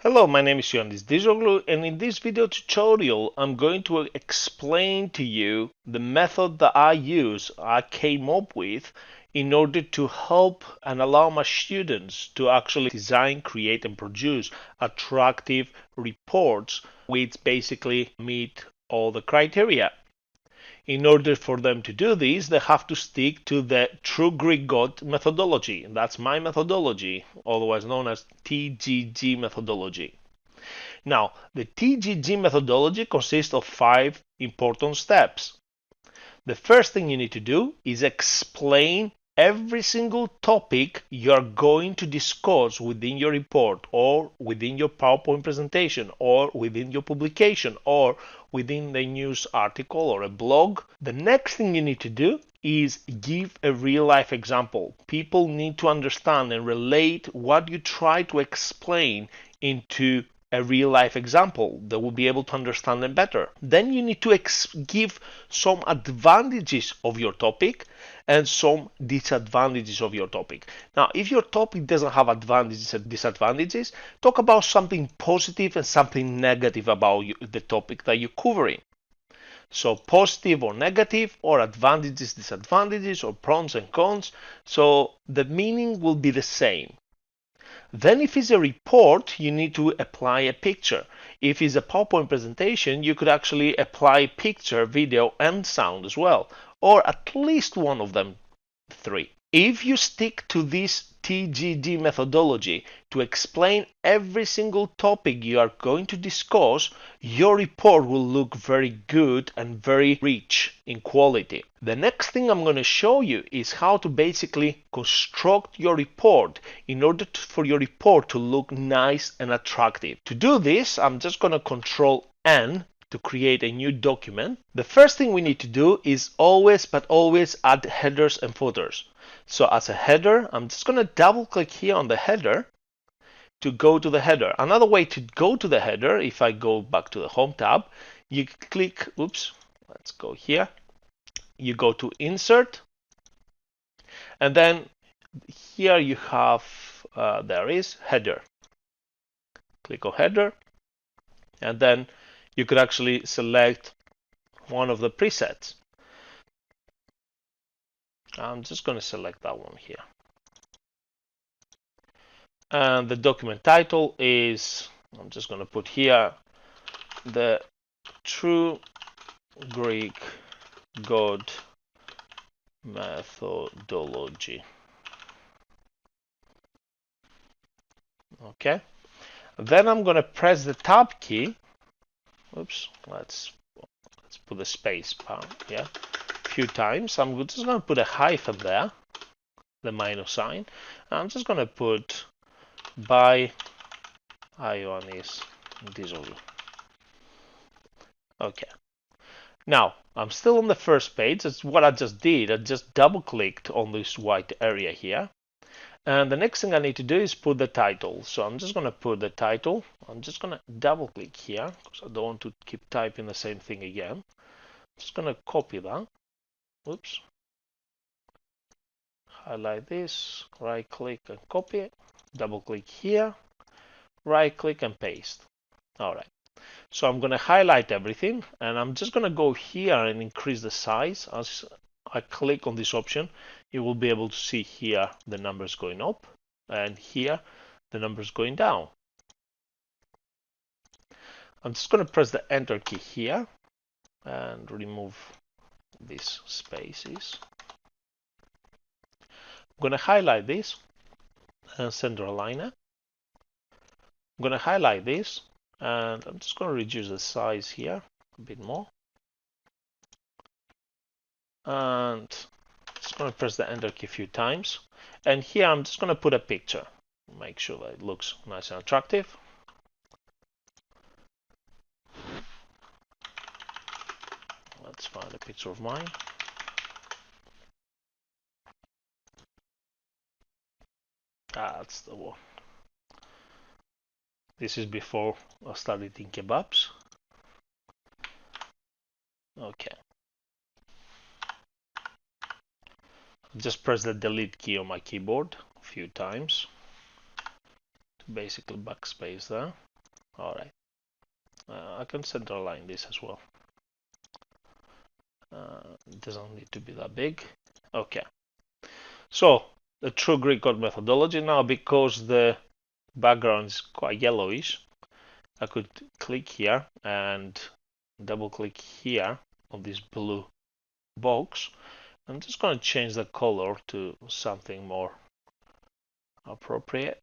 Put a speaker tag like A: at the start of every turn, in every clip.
A: Hello, my name is Ioannis Dizoglu, and in this video tutorial I'm going to explain to you the method that I came up with in order to help and allow my students to actually design, create and produce attractive reports which basically meet all the criteria. In order for them to do this, they have to stick to the true Greek god methodology. And that's my methodology, otherwise known as TGG methodology. Now, the TGG methodology consists of 5 important steps. The first thing you need to do is explain every single topic you're going to discuss within your report or within your PowerPoint presentation or within your publication or within the news article or a blog. The next thing you need to do is give a real life example. People need to understand and relate what you try to explain into a real life example. They will be able to understand them better. Then you need to give some advantages of your topic and some disadvantages of your topic. Now, if your topic doesn't have advantages and disadvantages, talk about something positive and something negative about the topic that you're covering. So positive or negative, or advantages, disadvantages, or pros and cons. So the meaning will be the same. Then if it's a report, you need to apply a picture. If it's a PowerPoint presentation, you could actually apply picture, video, and sound as well, or at least one of them three. If you stick to this TGG methodology to explain every single topic you are going to discuss, your report will look very good and very rich in quality. The next thing I'm going to show you is how to basically construct your report in order for your report to look nice and attractive. To do this, I'm just going to Control N to create a new document. The first thing we need to do is always add headers and footers. So as a header, I'm just going to double click here on the header to go to the header. Another way to go to the header, if I go back to the home tab, you click, let's go here. You go to insert, and then here you have, there is header. Click on header, and then you could actually select one of the presets. I'm just going to select that one here. And the document title is, I'm just going to put here, the True Greek God Methodology. Okay. Then I'm going to press the Tab key. Oops. Let's put the space bar here a few times. I'm just going to put a hyphen there, the minus sign. I'm just going to put by Ioannis Dizoglu. Okay. Now, I'm still on the first page. That's what I just did. I just double clicked on this white area here. And the next thing I need to do is put the title. So I'm just going to put the title. I'm just going to double click here because I don't want to keep typing the same thing again. I'm just going to copy that. Oops. Highlight this, right click and copy it. Double click here, right click and paste. All right. So I'm going to highlight everything, and I'm just going to go here and increase the size. As I click on this option, you will be able to see here the numbers going up, and here the numbers going down. I'm just going to press the Enter key here and remove these spaces. I'm going to highlight this and center align it. I'm going to highlight this, and I'm just going to reduce the size here a bit more. And just going to press the Enter key a few times. And here I'm just going to put a picture. Make sure that it looks nice and attractive. Let's find a picture of mine. That's the one. This is before I started eating kebabs. Okay. Just press the delete key on my keyboard a few times to basically backspace there. All right. I can center align this as well. It doesn't need to be that big. Okay. So the true Greek code methodology now, because the background is quite yellowish, I could click here and double click here on this blue box. I'm just going to change the color to something more appropriate.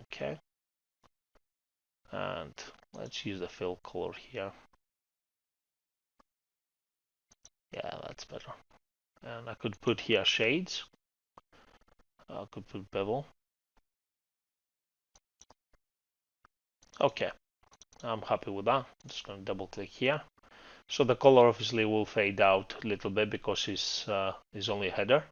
A: Okay. And let's use the fill color here. Yeah, that's better. And I could put here shades. I could put bevel. Okay, I'm happy with that. I'm just going to double click here. So the color obviously will fade out a little bit because it's only a header.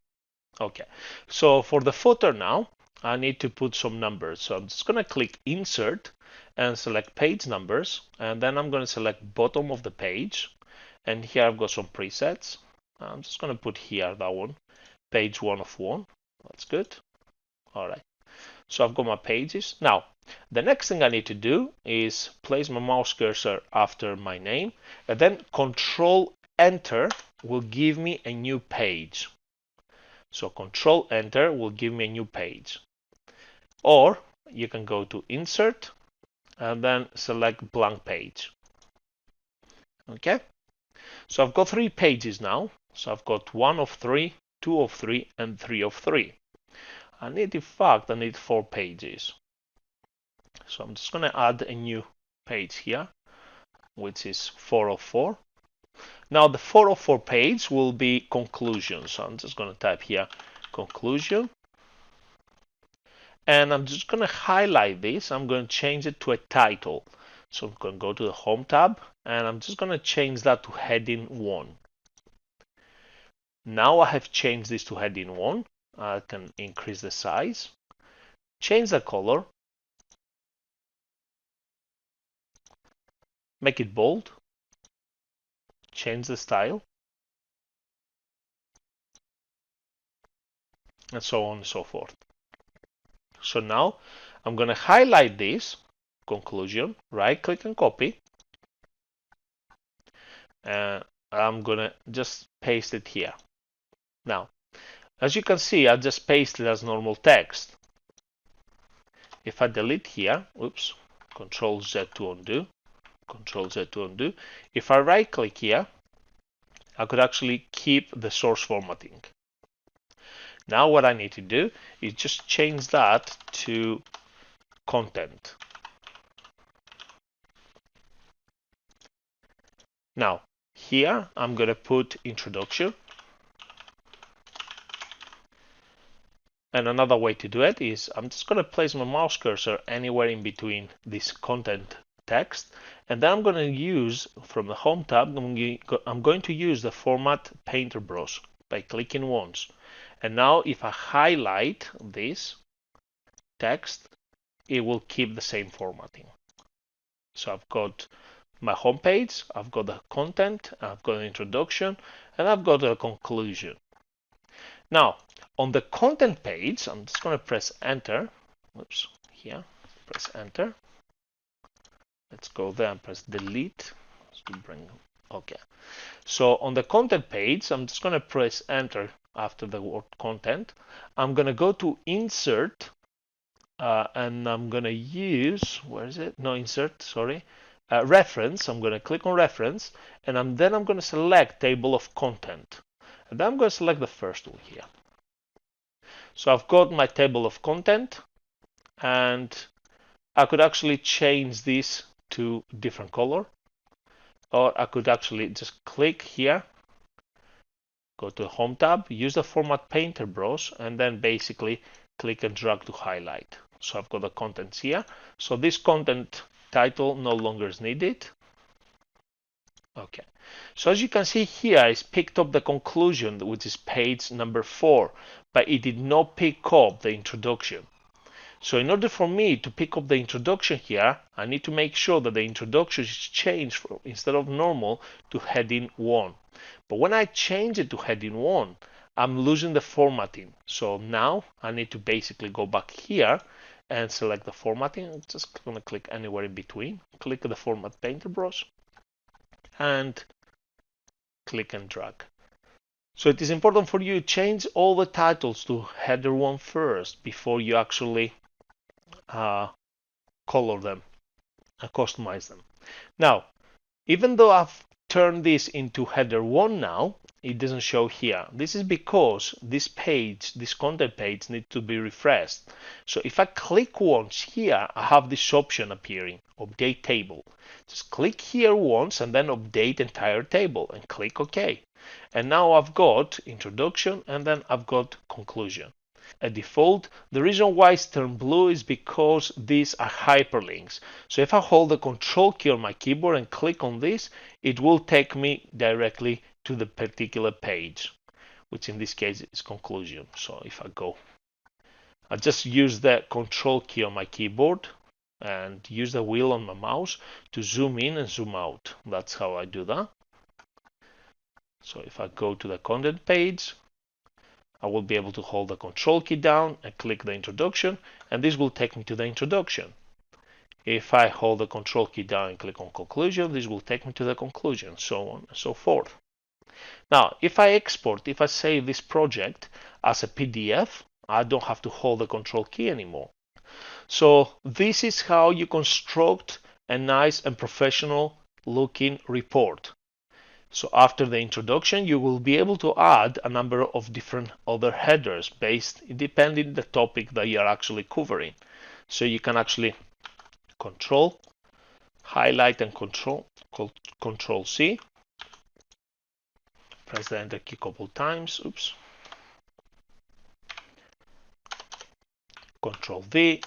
A: Okay, so for the footer now, I need to put some numbers. So I'm just going to click Insert and select Page Numbers. And then I'm going to select Bottom of the page. And here I've got some presets. I'm just going to put here that one, Page 1 of 1. That's good. All right. So I've got my pages. Now, the next thing I need to do is place my mouse cursor after my name, and then Control Enter will give me a new page. So Control Enter will give me a new page. Or you can go to Insert and then select Blank Page. Okay. So I've got 3 pages now. So I've got 1 of 3, 2 of 3, and 3 of 3. I need 4 pages. So I'm just going to add a new page here, which is 4 of 4. Now the 4 of 4 page will be conclusion. So I'm just going to type here conclusion. And I'm just going to highlight this. I'm going to change it to a title. So I'm going to go to the Home tab, and I'm just going to change that to heading 1. Now I have changed this to heading 1. I can increase the size, change the color, make it bold, change the style, and so on and so forth. So now I'm going to highlight this conclusion, right click and copy, and I'm going to just paste it here. Now, as you can see, I just pasted as normal text. If I delete here, oops, Control Z to undo, Control Z to undo. If I right click here, I could actually keep the source formatting. Now what I need to do is just change that to content. Now here I'm going to put introduction. And another way to do it is I'm just going to place my mouse cursor anywhere in between this content text, and then I'm going to use from the Home tab, I'm going to use the Format Painter brush by clicking once. And now if I highlight this text, it will keep the same formatting. So I've got my home page, I've got the content, I've got an introduction, and I've got a conclusion. Now, on the content page, I'm just going to press enter. Oops, here, press enter. Let's go there and press delete. Okay. So on the content page, I'm just going to press enter after the word content. I'm going to go to insert, and I'm going to use, where is it? No, insert, sorry. Reference. I'm going to click on reference, and then I'm going to select table of content. And then I'm going to select the first one here. So I've got my table of content, and I could actually change this to different color, or I could actually just click here, go to the Home tab, use the Format Painter brush, and then basically click and drag to highlight. So I've got the contents here. So this content title no longer is needed. Okay, so as you can see here, it's picked up the conclusion, which is page number 4, but it did not pick up the introduction. So in order for me to pick up the introduction here, I need to make sure that the introduction is changed from, instead of normal, to heading 1. But when I change it to heading 1, I'm losing the formatting. So now I need to basically go back here and select the formatting. I'm just going to click anywhere in between. Click the Format Painter brush and click and drag. So it is important for you to change all the titles to header 1 first before you actually color them and customize them. Now, even though I've turned this into header 1 now, it doesn't show here. This is because this page, this content page, needs to be refreshed. So if I click once here, I have this option appearing, update table. Just click here once and then update entire table and click OK. And now I've got introduction and then I've got conclusion. At default, the reason why it's turned blue is because these are hyperlinks. So if I hold the control key on my keyboard and click on this, it will take me directly to the particular page, which in this case is conclusion. So if I just use the control key on my keyboard and use the wheel on my mouse to zoom in and zoom out. That's how I do that. So if I go to the content page, I will be able to hold the control key down and click the introduction, and this will take me to the introduction. If I hold the control key down and click on conclusion, this will take me to the conclusion, so on and so forth. Now, if I save this project as a PDF, I don't have to hold the control key anymore. So this is how you construct a nice and professional looking report. So after the introduction, you will be able to add a number of different other headers depending on the topic that you're actually covering. So you can actually highlight and control C, press the enter key a couple times, control V,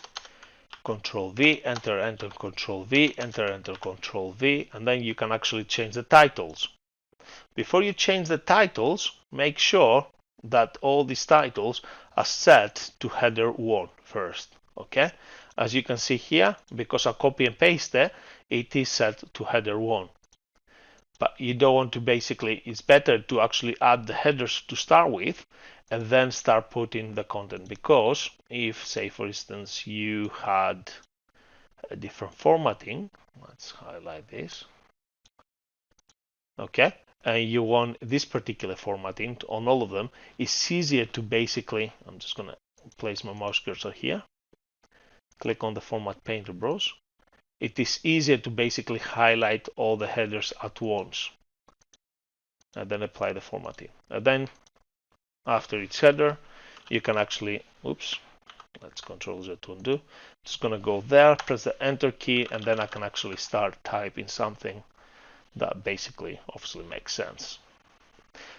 A: enter, control V, enter, control V, and then you can actually change the titles. Before you change the titles, make sure that all these titles are set to header 1 first. Okay? As you can see here, because I copy and paste it is set to header 1. But you don't want to it's better to actually add the headers to start with and then start putting the content, because if, say, for instance, you had a different formatting, let's highlight this. Okay? And you want this particular formatting on all of them, it's easier to I'm just going to place my mouse cursor here, click on the Format Painter brush. It is easier to highlight all the headers at once and then apply the formatting. And then after each header, you can actually, let's Control Z to undo. Just going to go there, press the enter key, and then I can actually start typing something that obviously makes sense.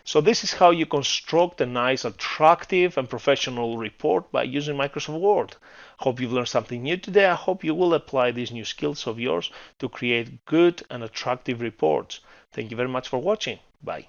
A: So this is how you construct a nice, attractive, and professional report by using Microsoft Word. Hope you've learned something new today. I hope you will apply these new skills of yours to create good and attractive reports. Thank you very much for watching. Bye.